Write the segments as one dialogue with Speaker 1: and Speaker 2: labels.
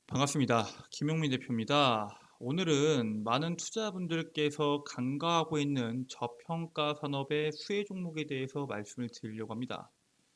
Speaker 1: 반갑습니다. 김용민 대표입니다. 오늘은 많은 투자분들께서 간과하고 있는 저평가 산업의 수혜 종목에 대해서 말씀을 드리려고 합니다.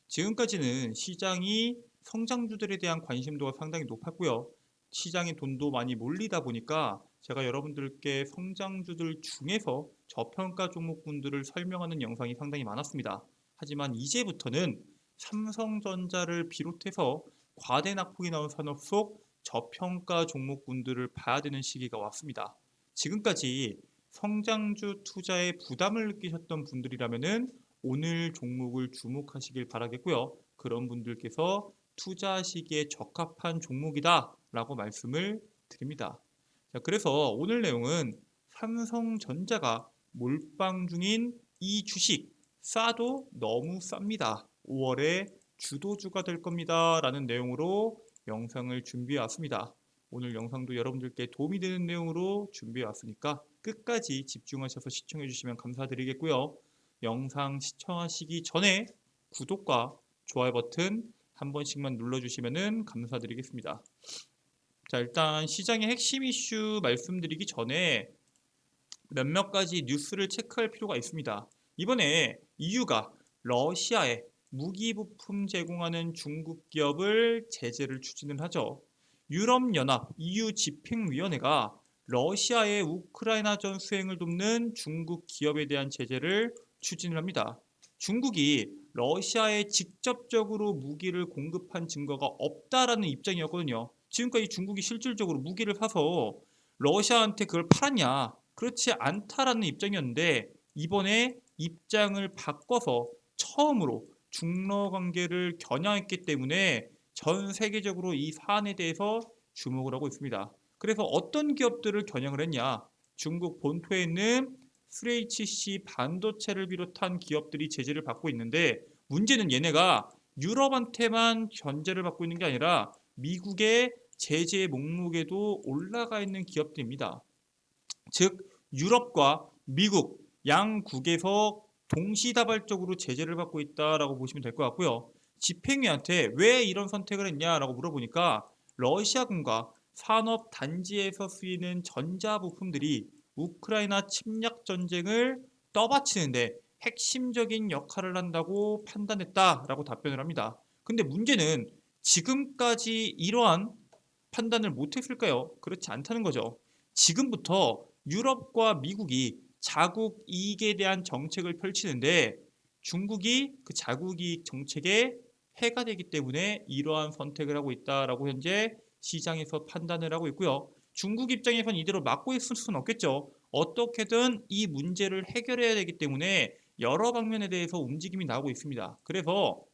Speaker 1: 지금까지는 시장이 성장주들에 대한 관심도가 상당히 높았고요. 시장에 돈도 많이 몰리다 보니까 제가 여러분들께 성장주들 중에서 저평가 종목군들을 설명하는 영상이 상당히 많았습니다. 하지만 이제부터는 삼성전자를 비롯해서 과대 낙폭이 나온 산업 속 저평가 종목군들을 봐야 되는 시기가 왔습니다. 지금까지 성장주 투자에 부담을 느끼셨던 분들이라면은 오늘 종목을 주목하시길 바라겠고요. 그런 분들께서 투자하시기에 적합한 종목이다 라고 말씀을 드립니다. 자, 그래서 오늘 내용은 삼성전자가 몰빵 중인 이 주식 싸도 너무 쌉니다. 5월에 주도주가 될 겁니다 라는 내용으로 영상을 준비해 왔습니다. 오늘 영상도 여러분들께 도움이 되는 내용으로 준비해 왔으니까 끝까지 집중하셔서 시청해 주시면 감사드리겠고요. 영상 시청하시기 전에 구독과 좋아요 버튼 한 번씩만 눌러주시면 감사드리겠습니다. 자, 일단 시장의 핵심 이슈 말씀드리기 전에 몇몇 가지 뉴스를 체크할 필요가 있습니다. 이번에 EU가 러시아에 무기 부품 제공하는 중국 기업을 제재를 추진을 하죠. 유럽연합 EU 집행위원회가 러시아의 우크라이나전 수행을 돕는 중국 기업에 대한 제재를 추진을 합니다. 중국이 러시아에 직접적으로 무기를 공급한 증거가 없다라는 입장이었거든요. 지금까지 중국이 실질적으로 무기를 사서 러시아한테 그걸 팔았냐? 그렇지 않다라는 입장이었는데 이번에 입장을 바꿔서 처음으로 중러 관계를 겨냥했기 때문에 전 세계적으로 이 사안에 대해서 주목을 하고 있습니다. 그래서 어떤 기업들을 겨냥을 했냐? 중국 본토에 있는 SHC 반도체를 비롯한 기업들이 제재를 받고 있는데 문제는 얘네가 유럽한테만 견제를 받고 있는 게 아니라 미국의 제재 목록에도 올라가 있는 기업들입니다. 즉 유럽과 미국 양국에서 동시다발적으로 제재를 받고 있다라고 보시면 될 것 같고요. 집행위한테 왜 이런 선택을 했냐라고 물어보니까 러시아군과 산업 단지에서 쓰이는 전자부품들이 우크라이나 침략 전쟁을 떠받치는데 핵심적인 역할을 한다고 판단했다라고 답변을 합니다. 근데 문제는 지금까지 이러한 판단을 못했을까요? 그렇지 않다는 거죠. 지금부터 유럽과 미국이 자국 이익에 대한 정책을 펼치는데 중국이 그 자국 이익 정책에 해가 되기 때문에 이러한 선택을 하고 있다라고 현재 시장에서 판단을 하고 있고요. 중국 입장에선 이대로 막고 있을 수는 없겠죠. 어떻게든 이 문제를 해결해야 되기 때문에 여러 방면에 대해서 움직임이 나오고 있습니다. 그래서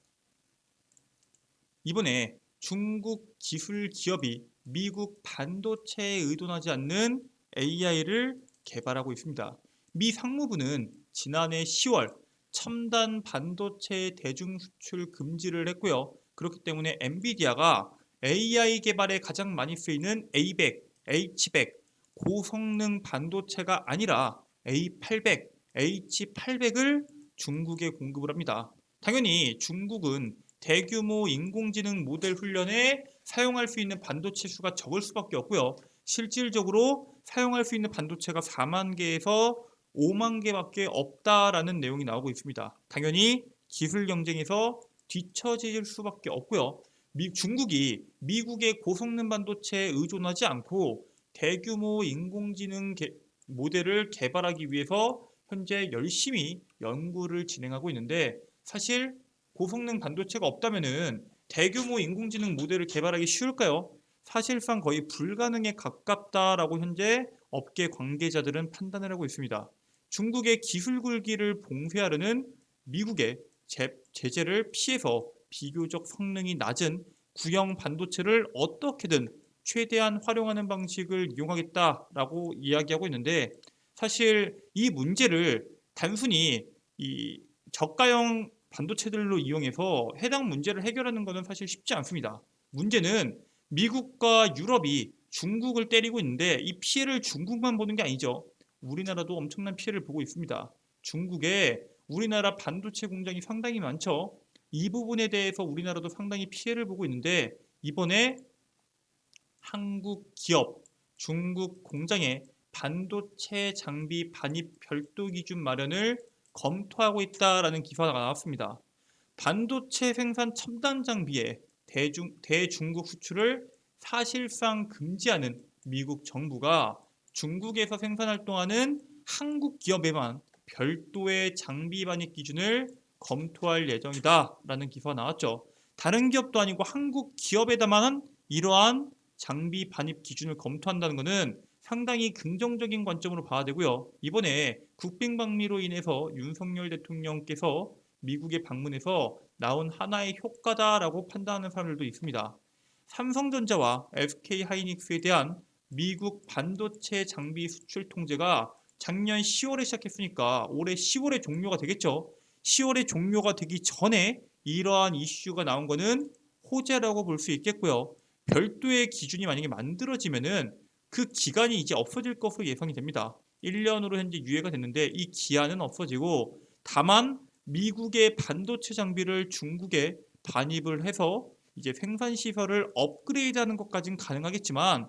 Speaker 1: 이번에 중국 기술 기업이 미국 반도체에 의존하지 않는 AI를 개발하고 있습니다. 미 상무부는 지난해 10월 첨단 반도체 대중 수출 금지를 했고요. 그렇기 때문에 엔비디아가 AI 개발에 가장 많이 쓰이는 A100, H100 고성능 반도체가 아니라 A800, H800을 중국에 공급을 합니다. 당연히 중국은 대규모 인공지능 모델 훈련에 사용할 수 있는 반도체 수가 적을 수밖에 없고요. 실질적으로 사용할 수 있는 반도체가 4만 개에서 5만 개밖에 없다라는 내용이 나오고 있습니다. 당연히 기술 경쟁에서 뒤처질 수밖에 없고요. 중국이 미국의 고성능 반도체에 의존하지 않고 대규모 인공지능 모델을 개발하기 위해서 현재 열심히 연구를 진행하고 있는데 사실 고성능 반도체가 없다면은 대규모 인공지능 모델을 개발하기 쉬울까요? 사실상 거의 불가능에 가깝다라고 현재 업계 관계자들은 판단을 하고 있습니다. 중국의 기술 굴기를 봉쇄하려는 미국의 제재를 피해서 비교적 성능이 낮은 구형 반도체를 어떻게든 최대한 활용하는 방식을 이용하겠다라고 이야기하고 있는데 사실 이 문제를 단순히 이 저가형 반도체들로 이용해서 해당 문제를 해결하는 것은 사실 쉽지 않습니다. 문제는 미국과 유럽이 중국을 때리고 있는데 이 피해를 중국만 보는 게 아니죠. 우리나라도 엄청난 피해를 보고 있습니다. 중국에 우리나라 반도체 공장이 상당히 많죠. 이 부분에 대해서 우리나라도 상당히 피해를 보고 있는데 이번에 한국 기업, 중국 공장에 반도체 장비 반입 별도 기준 마련을 검토하고 있다라는 기사가 나왔습니다. 반도체 생산 첨단 장비의 대중국 수출을 사실상 금지하는 미국 정부가 중국에서 생산 활동하는 한국 기업에만 별도의 장비 반입 기준을 검토할 예정이다라는 기사가 나왔죠. 다른 기업도 아니고 한국 기업에다만 이러한 장비 반입 기준을 검토한다는 것은 상당히 긍정적인 관점으로 봐야 되고요. 이번에 국빈 방미로 인해서 윤석열 대통령께서 미국에 방문해서 나온 하나의 효과다라고 판단하는 사람들도 있습니다. 삼성전자와 SK 하이닉스에 대한 미국 반도체 장비 수출 통제가 작년 10월에 시작했으니까 올해 10월에 종료가 되겠죠. 10월에 종료가 되기 전에 이러한 이슈가 나온 것은 호재라고 볼 수 있겠고요. 별도의 기준이 만약에 만들어지면은 그 기간이 이제 없어질 것으로 예상이 됩니다. 1년으로 현재 유예가 됐는데 이 기한은 없어지고 다만 미국의 반도체 장비를 중국에 반입을 해서 이제 생산 시설을 업그레이드하는 것까지는 가능하겠지만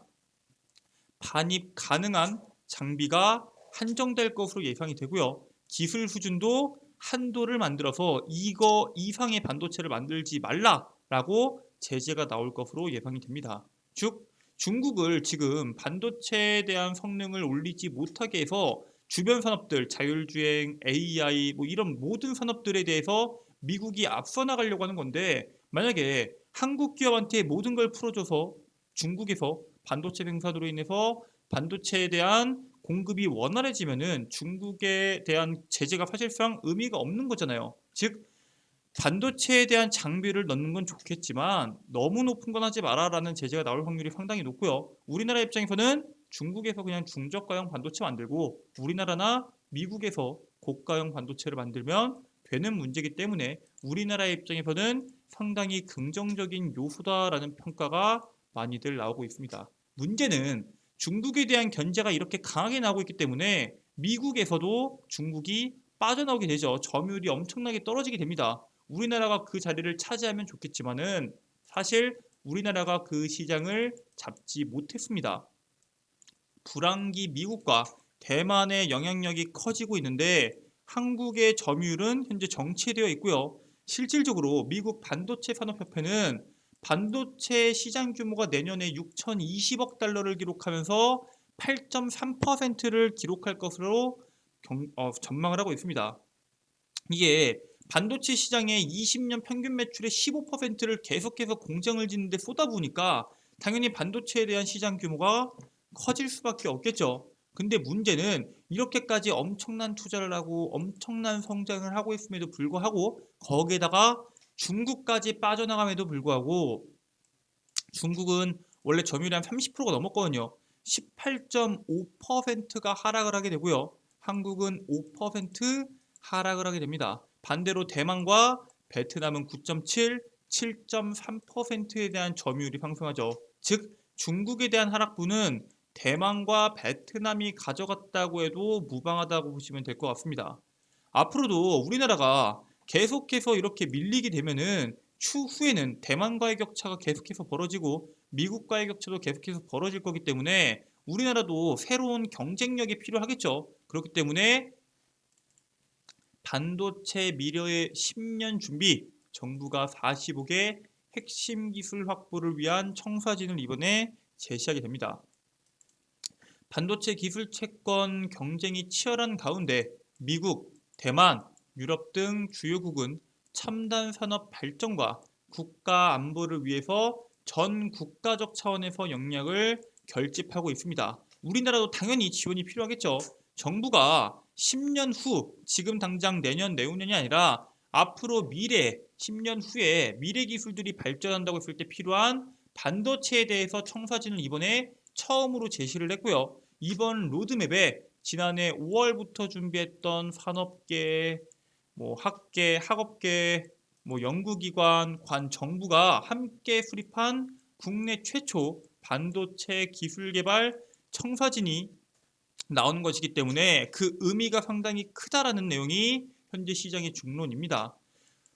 Speaker 1: 반입 가능한 장비가 한정될 것으로 예상이 되고요. 기술 수준도 한도를 만들어서 이거 이상의 반도체를 만들지 말라라고 제재가 나올 것으로 예상이 됩니다. 즉 중국을 지금 반도체에 대한 성능을 올리지 못하게 해서 주변 산업들, 자율주행, AI 뭐 이런 모든 산업들에 대해서 미국이 앞서 나가려고 하는 건데 만약에 한국 기업한테 모든 걸 풀어줘서 중국에서 반도체 생산으로 인해서 반도체에 대한 공급이 원활해지면은 중국에 대한 제재가 사실상 의미가 없는 거잖아요. 즉 반도체에 대한 장비를 넣는 건 좋겠지만 너무 높은 건 하지 마라라는 제재가 나올 확률이 상당히 높고요. 우리나라 입장에서는 중국에서 그냥 중저가형 반도체 만들고 우리나라나 미국에서 고가형 반도체를 만들면 되는 문제이기 때문에 우리나라의 입장에서는 상당히 긍정적인 요소다라는 평가가 많이들 나오고 있습니다. 문제는 중국에 대한 견제가 이렇게 강하게 나오고 있기 때문에 미국에서도 중국이 빠져나오게 되죠. 점유율이 엄청나게 떨어지게 됩니다. 우리나라가 그 자리를 차지하면 좋겠지만은 사실 우리나라가 그 시장을 잡지 못했습니다. 불황기 미국과 대만의 영향력이 커지고 있는데 한국의 점유율은 현재 정체되어 있고요. 실질적으로 미국 반도체 산업협회는 반도체 시장 규모가 내년에 6,020억 달러를 기록하면서 8.3%를 기록할 것으로 전망을 하고 있습니다. 이게 반도체 시장의 20년 평균 매출의 15%를 계속해서 공장을 짓는데 쏟아부으니까 당연히 반도체에 대한 시장 규모가 커질 수밖에 없겠죠. 근데 문제는 이렇게까지 엄청난 투자를 하고 엄청난 성장을 하고 있음에도 불구하고 거기에다가 중국까지 빠져나감에도 불구하고 중국은 원래 점유율이 한 30%가 넘었거든요. 18.5%가 하락을 하게 되고요. 한국은 5% 하락을 하게 됩니다. 반대로 대만과 베트남은 9.7, 7.3%에 대한 점유율이 상승하죠. 즉 중국에 대한 하락분은 대만과 베트남이 가져갔다고 해도 무방하다고 보시면 될 것 같습니다. 앞으로도 우리나라가 계속해서 이렇게 밀리게 되면은 추후에는 대만과의 격차가 계속해서 벌어지고 미국과의 격차도 계속해서 벌어질 거기 때문에 우리나라도 새로운 경쟁력이 필요하겠죠. 그렇기 때문에 반도체 미래의 10년 준비, 정부가 45개 핵심 기술 확보를 위한 청사진을 이번에 제시하게 됩니다. 반도체 기술 채권 경쟁이 치열한 가운데 미국, 대만, 유럽 등 주요국은 첨단 산업 발전과 국가 안보를 위해서 전 국가적 차원에서 역량을 결집하고 있습니다. 우리나라도 당연히 지원이 필요하겠죠. 정부가 10년 후, 지금 당장 내년, 내후년이 아니라 앞으로 미래, 10년 후에 미래 기술들이 발전한다고 했을 때 필요한 반도체에 대해서 청사진을 이번에 처음으로 제시를 했고요. 이번 로드맵에 지난해 5월부터 준비했던 산업계, 학계, 학업계, 연구기관, 정부가 함께 수립한 국내 최초 반도체 기술 개발 청사진이 나오는 것이기 때문에 그 의미가 상당히 크다라는 내용이 현재 시장의 중론입니다.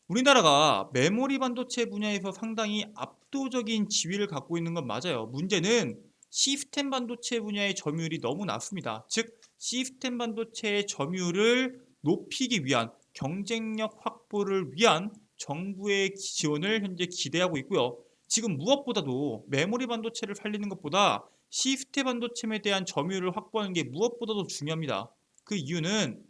Speaker 1: 우리나라가 메모리 반도체 분야에서 상당히 압도적인 지위를 갖고 있는 건 맞아요. 문제는 시스템 반도체 분야의 점유율이 너무 낮습니다. 즉, 시스템 반도체의 점유율을 높이기 위한 경쟁력 확보를 위한 정부의 지원을 현재 기대하고 있고요. 지금 무엇보다도 메모리 반도체를 살리는 것보다 시스템 반도체에 대한 점유율을 확보하는 게 무엇보다도 중요합니다. 그 이유는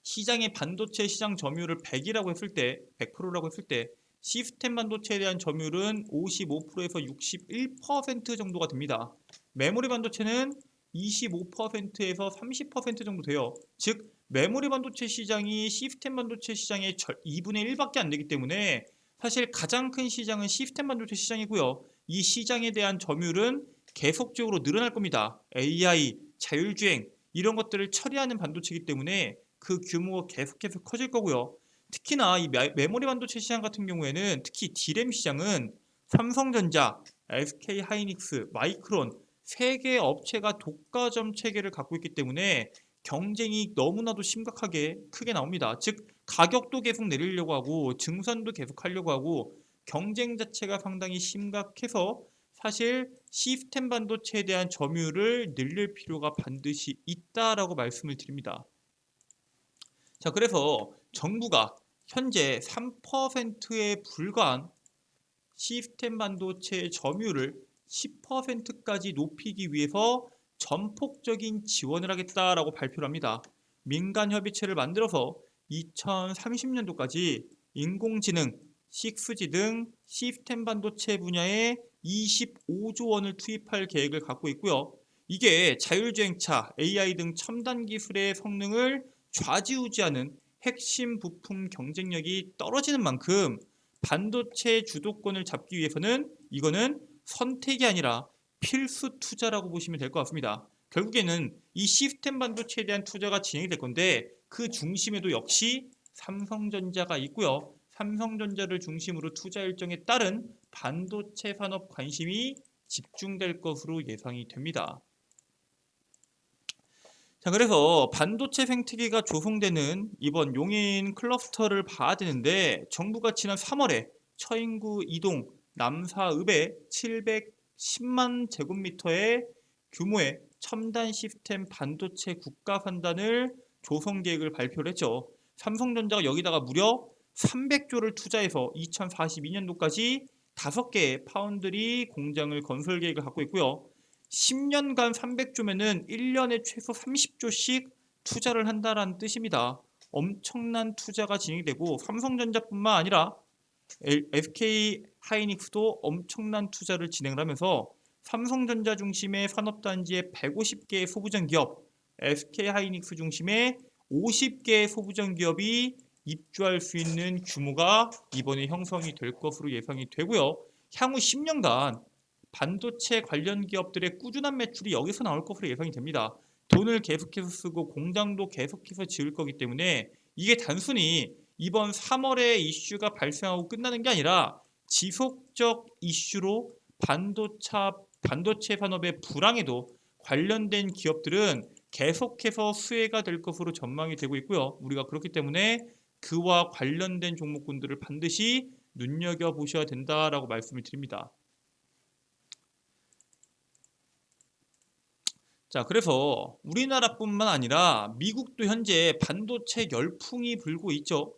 Speaker 1: 시장의 반도체 시장 점유율을 100이라고 했을 때, 100%라고 했을 때 시스템 반도체에 대한 점유율은 55%에서 61% 정도가 됩니다. 메모리 반도체는 25%에서 30% 정도 돼요. 즉, 메모리 반도체 시장이 시스템 반도체 시장의 2분의 1밖에 안 되기 때문에 사실 가장 큰 시장은 시스템 반도체 시장이고요. 이 시장에 대한 점유율은 계속적으로 늘어날 겁니다. AI, 자율주행 이런 것들을 처리하는 반도체이기 때문에 그 규모가 계속해서 커질 거고요. 특히나 이 메모리 반도체 시장 같은 경우에는 특히 D램 시장은 삼성전자, SK 하이닉스, 마이크론 세 개 업체가 독과점 체계를 갖고 있기 때문에 경쟁이 너무나도 심각하게 크게 나옵니다. 즉, 가격도 계속 내리려고 하고 증산도 계속 하려고 하고 경쟁 자체가 상당히 심각해서 사실 시스템 반도체에 대한 점유율을 늘릴 필요가 반드시 있다라고 말씀을 드립니다. 자, 그래서 정부가 현재 3%에 불과한 시스템 반도체의 점유율을 10%까지 높이기 위해서 전폭적인 지원을 하겠다라고 발표를 합니다. 민간 협의체를 만들어서 2030년도까지 인공지능, 6G 등 시스템 반도체 분야에 25조 원을 투입할 계획을 갖고 있고요. 이게 자율주행차, AI 등 첨단 기술의 성능을 좌지우지하는 핵심 부품 경쟁력이 떨어지는 만큼 반도체 주도권을 잡기 위해서는 이거는 선택이 아니라 필수 투자라고 보시면 될 것 같습니다. 결국에는 이 시스템 반도체에 대한 투자가 진행이 될 건데 그 중심에도 역시 삼성전자가 있고요. 삼성전자를 중심으로 투자 일정에 따른 반도체 산업 관심이 집중될 것으로 예상이 됩니다. 자, 그래서 반도체 생태계가 조성되는 이번 용인 클러스터를 봐야 되는데 정부가 지난 3월에 처인구 이동 남사읍에 710만 제곱미터의 규모의 첨단 시스템 반도체 국가 산단을 조성 계획을 발표를 했죠. 삼성전자가 여기다가 무려 300조를 투자해서 2042년도까지 5개의 파운드리 공장을 건설 계획을 갖고 있고요. 10년간 300조면은 1년에 최소 30조씩 투자를 한다라는 뜻입니다. 엄청난 투자가 진행되고 삼성전자뿐만 아니라 SK 하이닉스도 엄청난 투자를 진행을 하면서 삼성전자 중심의 산업단지의 150개의 소부장 기업, SK 하이닉스 중심의 50개의 소부장 기업이 입주할 수 있는 규모가 이번에 형성이 될 것으로 예상이 되고요. 향후 10년간 반도체 관련 기업들의 꾸준한 매출이 여기서 나올 것으로 예상이 됩니다. 돈을 계속해서 쓰고 공장도 계속해서 지을 거기 때문에 이게 단순히 이번 3월에 이슈가 발생하고 끝나는 게 아니라 지속적 이슈로 반도체 산업의 불황에도 관련된 기업들은 계속해서 수혜가 될 것으로 전망이 되고 있고요. 우리가 그렇기 때문에 그와 관련된 종목군들을 반드시 눈여겨보셔야 된다라고 말씀을 드립니다. 자, 그래서 우리나라뿐만 아니라 미국도 현재 반도체 열풍이 불고 있죠.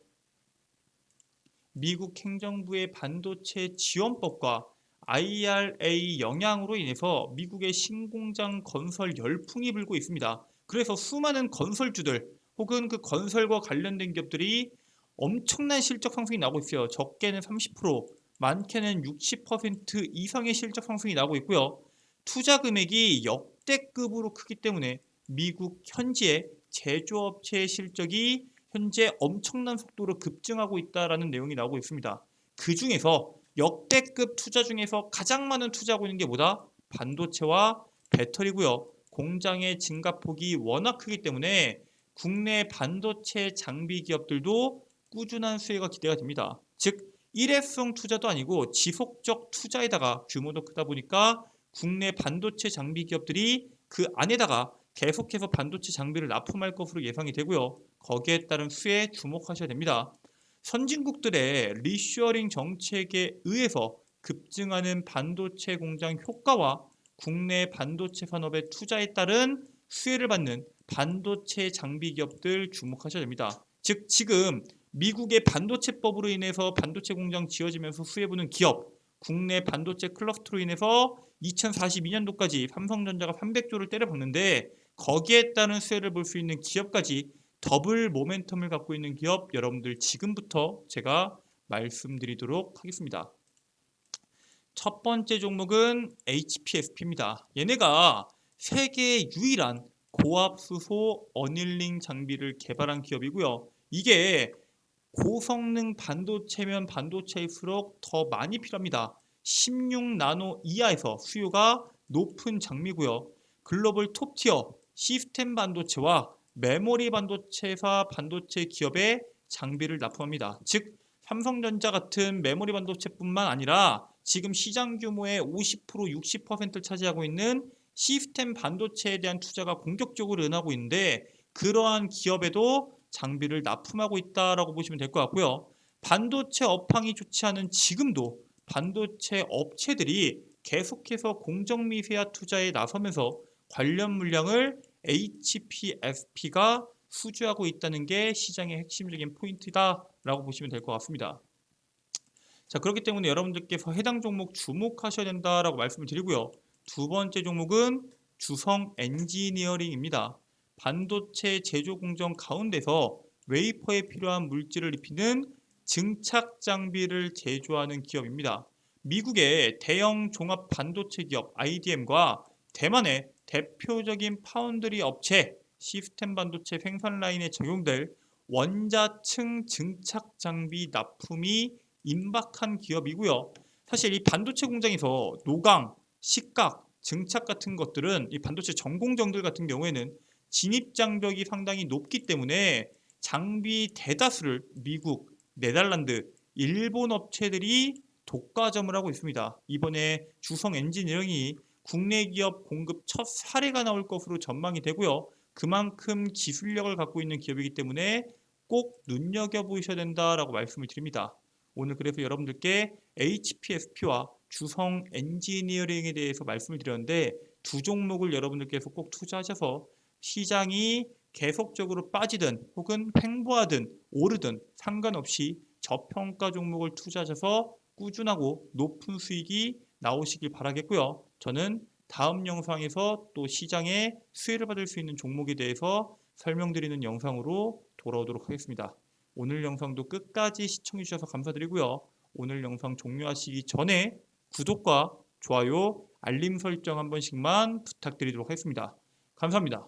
Speaker 1: 미국 행정부의 반도체 지원법과 IRA 영향으로 인해서 미국의 신공장 건설 열풍이 불고 있습니다. 그래서 수많은 건설주들 혹은 그 건설과 관련된 기업들이 엄청난 실적 상승이 나오고 있어요. 적게는 30%, 많게는 60% 이상의 실적 상승이 나오고 있고요. 투자 금액이 역대급으로 크기 때문에 미국 현지의 제조업체의 실적이 현재 엄청난 속도로 급증하고 있다라는 내용이 나오고 있습니다. 그 중에서 역대급 투자 중에서 가장 많은 투자하고 있는 게 뭐다? 반도체와 배터리고요. 공장의 증가폭이 워낙 크기 때문에 국내 반도체 장비 기업들도 꾸준한 수혜가 기대가 됩니다. 즉, 일회성 투자도 아니고 지속적 투자에다가 규모도 크다 보니까 국내 반도체 장비 기업들이 그 안에다가 계속해서 반도체 장비를 납품할 것으로 예상이 되고요. 거기에 따른 수혜에 주목하셔야 됩니다. 선진국들의 리쇼어링 정책에 의해서 급증하는 반도체 공장 효과와 국내 반도체 산업의 투자에 따른 수혜를 받는 반도체 장비 기업들 주목하셔야 됩니다. 즉 지금 미국의 반도체법으로 인해서 반도체 공장 지어지면서 수혜보는 기업, 국내 반도체 클러스터로 인해서 2042년도까지 삼성전자가 300조를 때려박는데 거기에 따른 수혜를 볼 수 있는 기업까지 더블 모멘텀을 갖고 있는 기업 여러분들 지금부터 제가 말씀드리도록 하겠습니다. 첫 번째 종목은 HPSP입니다. 얘네가 세계 유일한 고압수소 어닐링 장비를 개발한 기업이고요. 이게 고성능 반도체면 반도체일수록 더 많이 필요합니다. 16나노 이하에서 수요가 높은 장비고요. 글로벌 톱티어 시스템 반도체와 메모리 반도체사 반도체 기업의 장비를 납품합니다. 즉 삼성전자 같은 메모리 반도체뿐만 아니라 지금 시장 규모의 50% 60%를 차지하고 있는 시스템 반도체에 대한 투자가 공격적으로 은하고 있는데 그러한 기업에도 장비를 납품하고 있다라고 보시면 될 것 같고요. 반도체 업황이 좋지 않은 지금도 반도체 업체들이 계속해서 공정 미세화 투자에 나서면서 관련 물량을 HPSP가 수주하고 있다는 게 시장의 핵심적인 포인트다라고 보시면 될 것 같습니다. 자, 그렇기 때문에 여러분들께서 해당 종목 주목하셔야 된다라고 말씀을 드리고요. 두 번째 종목은 주성 엔지니어링입니다. 반도체 제조 공정 가운데서 웨이퍼에 필요한 물질을 입히는 증착 장비를 제조하는 기업입니다. 미국의 대형 종합 반도체 기업 IDM과 대만의 대표적인 파운드리 업체 시스템 반도체 생산 라인에 적용될 원자층 증착 장비 납품이 임박한 기업이고요. 사실 이 반도체 공장에서 노강, 식각, 증착 같은 것들은 이 반도체 전공정들 같은 경우에는 진입 장벽이 상당히 높기 때문에 장비 대다수를 미국, 네덜란드, 일본 업체들이 독과점을 하고 있습니다. 이번에 주성 엔지니어링이 국내 기업 공급 첫 사례가 나올 것으로 전망이 되고요. 그만큼 기술력을 갖고 있는 기업이기 때문에 꼭 눈여겨보셔야 된다라고 말씀을 드립니다. 오늘 그래서 여러분들께 HPSP와 주성 엔지니어링에 대해서 말씀을 드렸는데 두 종목을 여러분들께서 꼭 투자하셔서 시장이 계속적으로 빠지든 혹은 횡보하든 오르든 상관없이 저평가 종목을 투자하셔서 꾸준하고 높은 수익이 나오시길 바라겠고요. 저는 다음 영상에서 또 시장에 수혜를 받을 수 있는 종목에 대해서 설명드리는 영상으로 돌아오도록 하겠습니다. 오늘 영상도 끝까지 시청해 주셔서 감사드리고요. 오늘 영상 종료하시기 전에 구독과 좋아요, 알림 설정 한 번씩만 부탁드리도록 하겠습니다. 감사합니다.